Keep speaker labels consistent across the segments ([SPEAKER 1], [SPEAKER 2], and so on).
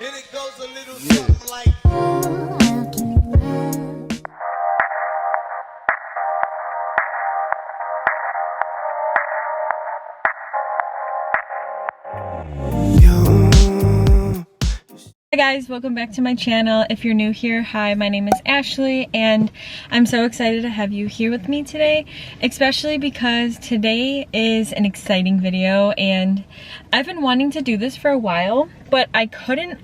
[SPEAKER 1] And it goes a little something like.
[SPEAKER 2] Hi guys, welcome back to my channel. If you're new here, hi, my name is Ashley and I'm so excited to have you here with me today, especially because today is an exciting video and I've been wanting to do this for a while, but I couldn't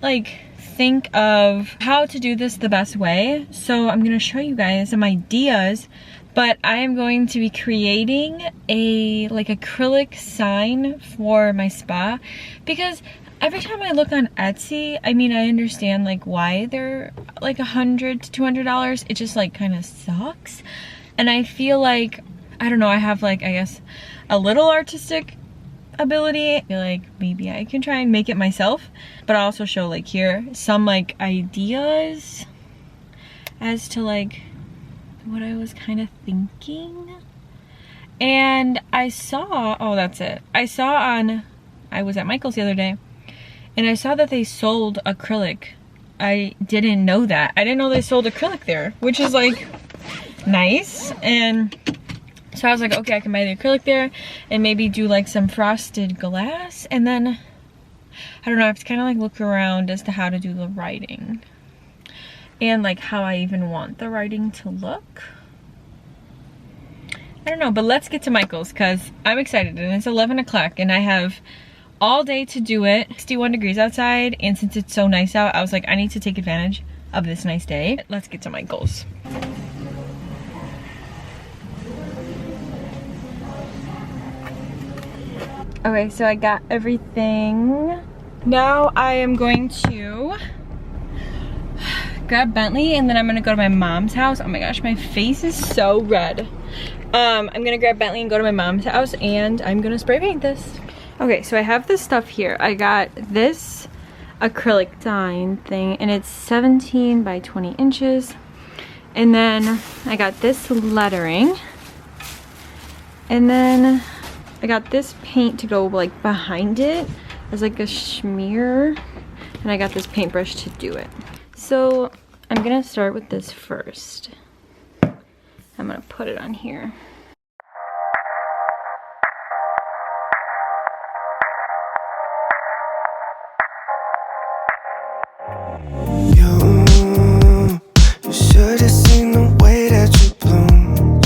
[SPEAKER 2] think of how to do this the best way. So I'm gonna show you guys some ideas, but I am going to be creating a acrylic sign for my spa because every time I look on Etsy, I mean, I understand why they're $100 to $200. It just kind of sucks. And I feel I don't know, I have I guess a little artistic ability. I feel maybe I can try and make it myself, but I'll also show here some ideas as to what I was kind of thinking. And I saw, oh, that's it. I was at Michael's the other day and I saw that they sold acrylic. I didn't know that. I didn't know they sold acrylic there, which is nice. And so I was okay, I can buy the acrylic there and maybe do some frosted glass. And then, I don't know, I have to kind of look around as to how to do the writing. And how I even want the writing to look. I don't know, but let's get to Michael's because I'm excited and it's 11 o'clock and I have all day to do it. 61 degrees outside, and since it's so nice out, I was I need to take advantage of this nice day. Let's get to Michael's. Okay, so I got everything. Now I am going to grab Bentley and then I'm gonna go to my mom's house. Oh my gosh, my face is so red. I'm gonna grab Bentley and go to my mom's house and I'm gonna spray paint this. Okay, so I have this stuff here. I got this acrylic sign thing and it's 17 by 20 inches. And then I got this lettering. And then I got this paint to go behind it as a smear. And I got this paintbrush to do it. So I'm gonna start with this first. I'm gonna put it on here.
[SPEAKER 3] You should have seen the way that you bloom.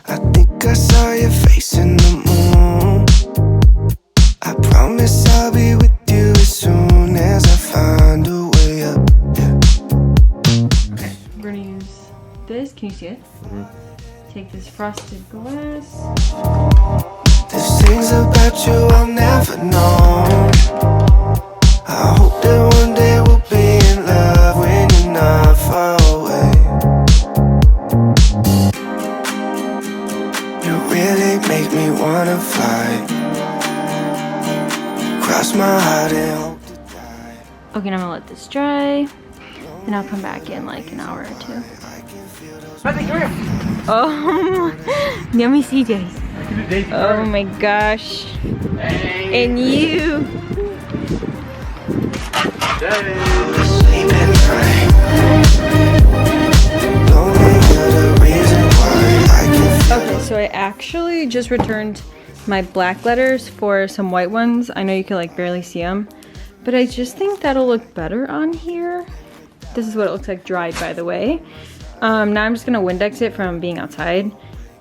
[SPEAKER 3] I think I saw your face in the moon. I promise I'll be with you as soon as I find a way up. Yeah.
[SPEAKER 2] Okay, we're gonna use this. Can you see it? Take this frosted glass.
[SPEAKER 3] There's things about you I'll never know. I hope that one day we'll be in love when you're not far away. You really make me wanna fly. Cross my heart and hope to die.
[SPEAKER 2] Okay, now I'm gonna let this dry. And I'll come back in an hour or two. Oh, let me see, Daddy. Oh my gosh. And you. Okay, so I actually just returned my black letters for some white ones. I know you can barely see them, but I just think that'll look better on here. This is what it looks like dried, by the way. Now I'm just gonna Windex it from being outside,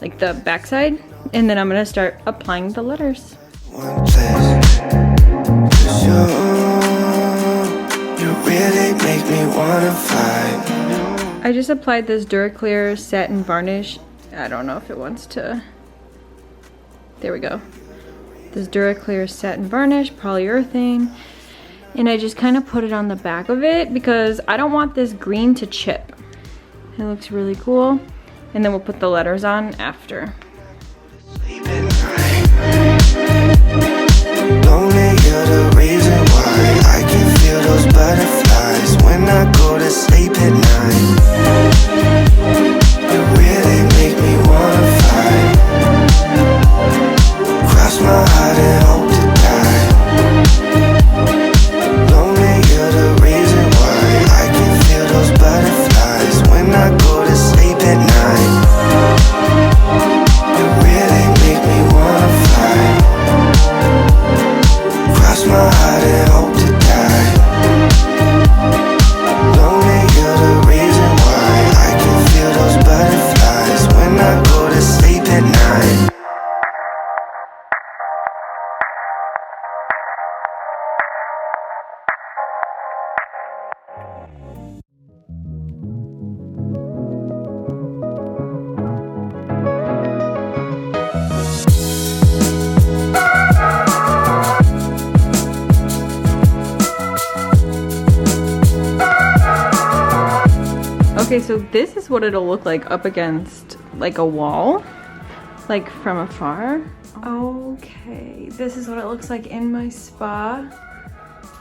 [SPEAKER 2] the back side, and then I'm gonna start applying the letters.
[SPEAKER 3] You really make me wanna fly.
[SPEAKER 2] I just applied this Duraclear satin varnish. I don't know if it wants to. There we go. This Duraclear satin varnish, polyurethane. And I just kind of put it on the back of it because I don't want this green to chip. It looks really cool. And then we'll put the letters on after.
[SPEAKER 3] Lonely, you're the reason why I can feel those butterflies when I go to sleep at night. You really make me wanna fly. Cross my heart and hope to die. Lonely, you're
[SPEAKER 2] so this is what it'll look like up against like a wall, like from afar. Okay, this is what it looks like in my spa.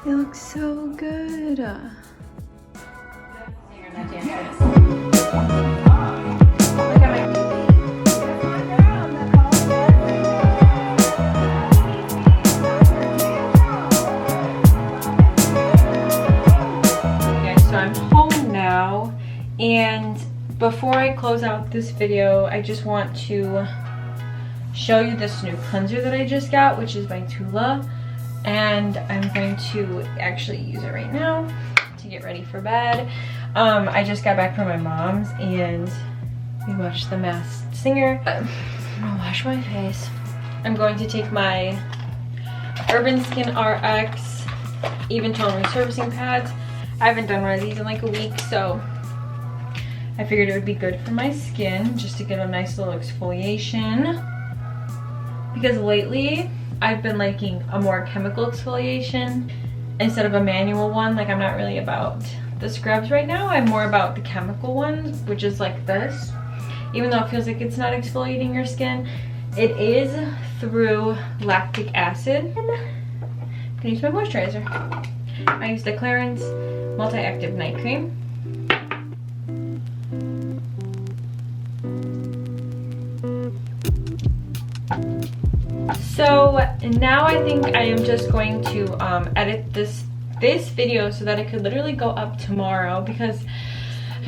[SPEAKER 2] It looks so good. So I'm home now, and before I close out this video, I just want to show you this new cleanser that I just got, which is by TULA, and I'm going to actually use it right now to get ready for bed. I just got back from my mom's and we watched The Masked Singer. I'm gonna wash my face. I'm going to take my Urban Skin RX Even Tone Resurfacing Pads. I haven't done one of these in like a week, so I figured it would be good for my skin just to get a nice little exfoliation. Because lately, I've been liking a more chemical exfoliation instead of a manual one. Like, I'm not really about the scrubs right now. I'm more about the chemical ones, which is like this. Even though it feels like it's not exfoliating your skin, it is through lactic acid. I'm gonna use my moisturizer. I use the Clarins Multi-Active Night Cream. So now I think I am just going to edit this video so that it could literally go up tomorrow, because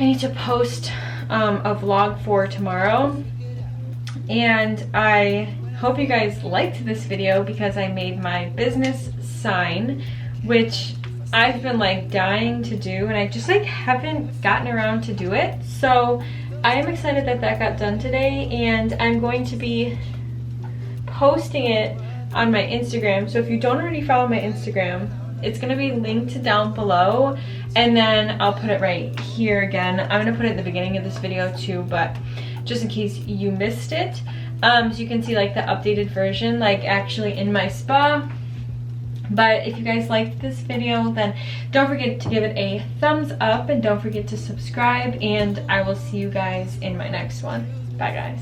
[SPEAKER 2] I need to post a vlog for tomorrow. And I hope you guys liked this video, because I made my business sign, which I've been like dying to do, and I just like haven't gotten around to do it. So I am excited that that got done today, and I'm going to be posting it on my Instagram. So if you don't already follow my Instagram, it's gonna be linked down below, and then I'll put it right here again. I'm gonna put it at the beginning of this video too, but just in case you missed it, so you can see like the updated version, like actually in my spa. But if you guys liked this video, then don't forget to give it a thumbs up, and don't forget to subscribe, and I will see you guys in my next one. Bye guys.